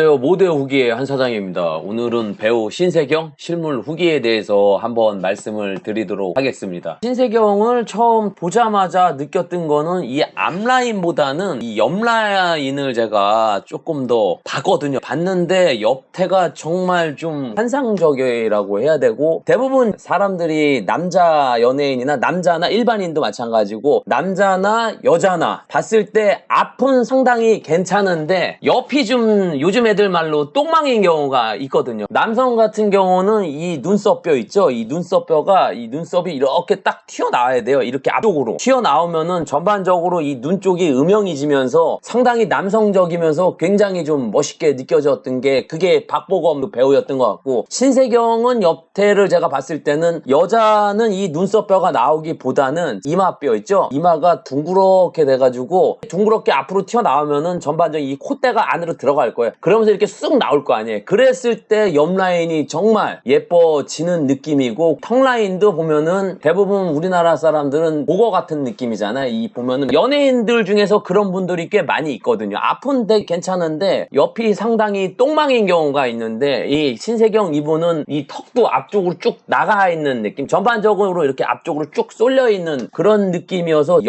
안녕하세요. 모두의 후기의 한 사장입니다. 오늘은 배우 신세경 실물 후기에 대해서 한번 말씀을 드리도록 하겠습니다. 신세경을 처음 보자마자 느꼈던 거는 이 앞라인보다는 이 옆라인을 제가 조금 더 봤거든요. 봤는데 옆태가 정말 좀 환상적이라고 해야 되고, 대부분 사람들이 남자 연예인이나 남자나 일반인도 마찬가지고 남자나 여자나 봤을 때 앞은 상당히 괜찮은데 옆이 좀 요즘 애들 말로 똥망인 경우가 있거든요. 남성 같은 경우는 이 눈썹뼈 있죠? 이 눈썹뼈가, 이 눈썹이 이렇게 딱 튀어나와야 돼요. 이렇게 앞쪽으로 튀어나오면은 전반적으로 이 눈 쪽이 음영해지면서 상당히 남성적이면서 굉장히 좀 멋있게 느껴졌던 게, 그게 박보검 배우였던 것 같고, 신세경은 옆태를 제가 봤을 때는 여자는 이 눈썹뼈가 나오기보다는 이마뼈 있죠? 이마가 둥그렇게 돼가지고 둥그렇게 앞으로 튀어나오면은 전반적인 이 콧대가 안으로 들어갈 거예요. 그러면서 이렇게 쑥 나올 거 아니에요. 그랬을 때 옆 라인이 정말 예뻐지는 느낌이고, 턱 라인도 보면은 대부분 우리나라 사람들은 보거 같은 느낌이잖아요. 이 보면은 연예인들 중에서 그런 분들이 꽤 많이 있거든요. 앞은 되게 괜찮은데 옆이 상당히 똥망인 경우가 있는데, 이 신세경 이분은 이 턱도 앞쪽으로 쭉 나가 있는 느낌, 전반적으로 이렇게 앞쪽으로 쭉 쏠려 있는 그런 느낌이어서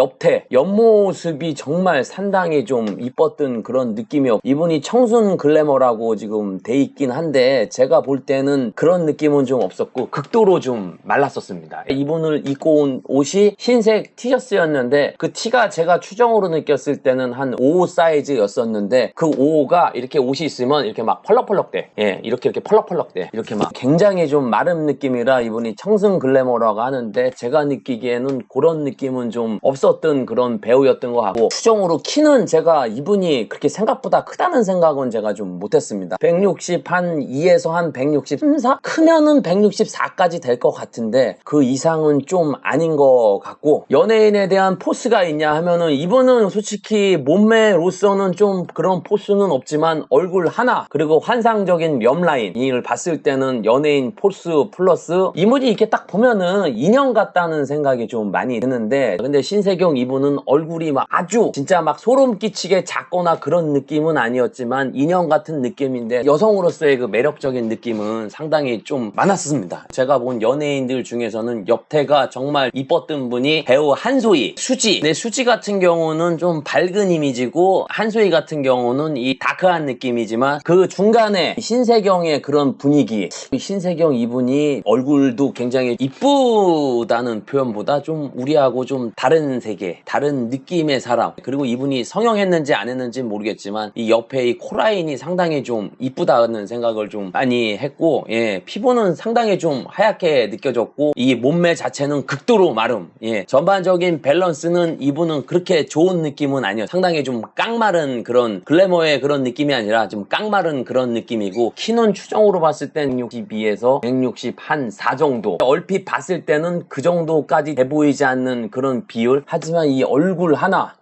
옆모습이 정말 상당히 좀 이뻤던 그런 느낌이었고, 이분이 청순 글래머라고 지금 돼 있긴 한데 제가 볼 때는 그런 느낌은 좀 없었고 극도로 좀 말랐었습니다. 이분을 입고 온 옷이 흰색 티셔츠였는데 그 티가 제가 추정으로 느꼈을 때는 한 5 사이즈였었는데, 그 5가 이렇게 옷이 있으면 이렇게 막 펄럭펄럭 돼. 예, 이렇게 펄럭펄럭 돼. 이렇게 막 굉장히 좀 마른 느낌이라 이분이 청순 글래머라고 하는데, 제가 느끼기에는 그런 느낌은 좀 없었던 그런 배우였던 것 같고, 추정으로 키는 제가 이분이 그렇게 생각보다 크다는 생각은 제가 좀 못했습니다. 160한2에서 한 163? 크면은 164까지 될 것 같은데 그 이상은 좀 아닌 것 같고, 연예인에 대한 포스가 있냐 하면은 이분은 솔직히 몸매로서는 좀 그런 포스는 없지만 얼굴 하나 그리고 환상적인 옆라인을 봤을 때는 연예인 포스 플러스 이분이 이렇게 딱 보면은 인형 같다는 생각이 좀 많이 드는데, 근데 신세경 이분은 얼굴이 막 아주 진짜 막 소름 끼치게 작거나 그런 느낌은 아니었지만 인형 같은 느낌인데 여성으로서의 그 매력적인 느낌은 상당히 좀 많았습니다. 제가 본 연예인들 중에서는 옆태가 정말 이뻤던 분이 배우 한소희, 수지. 근데 수지 같은 경우는 좀 밝은 이미지고 한소희 같은 경우는 이 다크한 느낌이지만 그 중간에 신세경의 그런 분위기, 신세경 이분이 얼굴도 굉장히 이쁘다는 표현보다 좀 우리하고 좀 다른 세계, 다른 느낌의 사람, 그리고 이분이 성형했는지 안 했는지 모르겠지만 이 옆에 이 코라인이 상당히 좀 이쁘다는 생각을 좀 많이 했고, 예, 피부는 상당히 좀 하얗게 느껴졌고 이 몸매 자체는 극도로 마름. 예, 전반적인 밸런스는 이분은 그렇게 좋은 느낌은 아니에요. 상당히 좀 깡마른 그런 글래머의 그런 느낌이 아니라 좀 깡마른 그런 느낌이고, 키는 추정으로 봤을 땐 162에서 164 정도, 얼핏 봤을 때는 그 정도까지 돼 보이지 않는 그런 비율. 하지만 이 얼굴 하나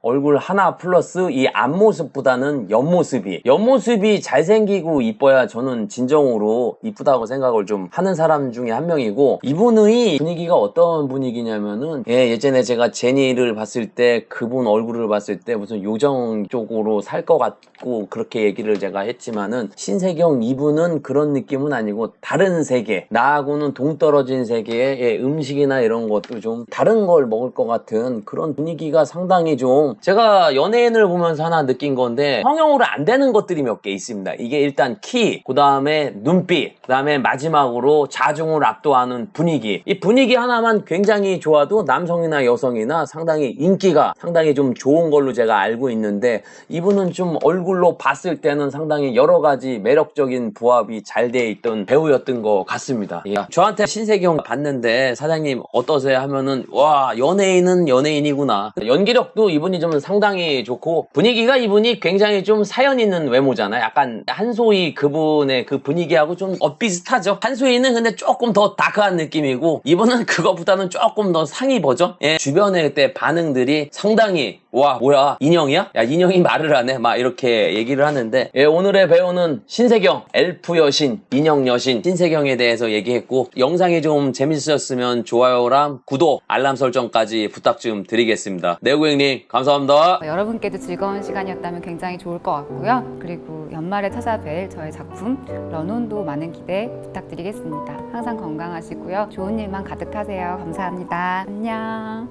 플러스 이 앞모습보다는 옆모습이 잘생기고 이뻐야 저는 진정으로 이쁘다고 생각을 좀 하는 사람 중에 한 명이고, 이분의 분위기가 어떤 분위기냐면은, 예, 예전에 제가 제니를 봤을 때 그분 얼굴을 봤을 때 무슨 요정 쪽으로 살 것 같고 그렇게 얘기를 제가 했지만은, 신세경 이분은 그런 느낌은 아니고 다른 세계, 나하고는 동떨어진 세계의, 예, 음식이나 이런 것도 좀 다른 걸 먹을 것 같은 그런 분위기가 상당히 좀, 제가 연예인을 보면서 하나 느낀 건데 성형으로 안 되는 것들이 몇 개 있습니다. 이게 일단 키, 그 다음에 눈빛, 그 다음에 마지막으로 자중을 압도하는 분위기. 이 분위기 하나만 굉장히 좋아도 남성이나 여성이나 상당히 인기가 상당히 좀 좋은 걸로 제가 알고 있는데, 이분은 좀 얼굴로 봤을 때는 상당히 여러 가지 매력적인 부합이 잘 돼 있던 배우였던 것 같습니다. 예. 저한테 신세경 봤는데 사장님 어떠세요 하면은, 와, 연예인은 연예인이구나. 연기력도 이분이 좀 상당히 좋고, 분위기가 이분이 굉장히 좀 사연 있는 외모잖아요. 약간 한소희 그분의 그 분위기하고 좀 비슷하죠. 한소희는 근데 조금 더 다크한 느낌이고, 이분은 그거보다는 조금 더 상위 버전. 예. 주변의 그때 반응들이 상당히 와 뭐야 인형이야? 야 인형이 말을 안 해 막 이렇게 얘기를 하는데 예, 오늘의 배우는 신세경 엘프 여신 인형 여신 신세경에 대해서 얘기했고 영상이 좀 재밌으셨으면 좋아요랑 구독 알람 설정까지 부탁 좀 드리겠습니다. 내고객님 감사합니다. 여러분께도 즐거운 시간이었다면 굉장히 좋을 것 같고요. 그리고 연말에 찾아뵐 저의 작품 런온도 많은 기대 부탁드리겠습니다. 항상 건강하시고요. 좋은 일만 가득하세요. 감사합니다. 안녕.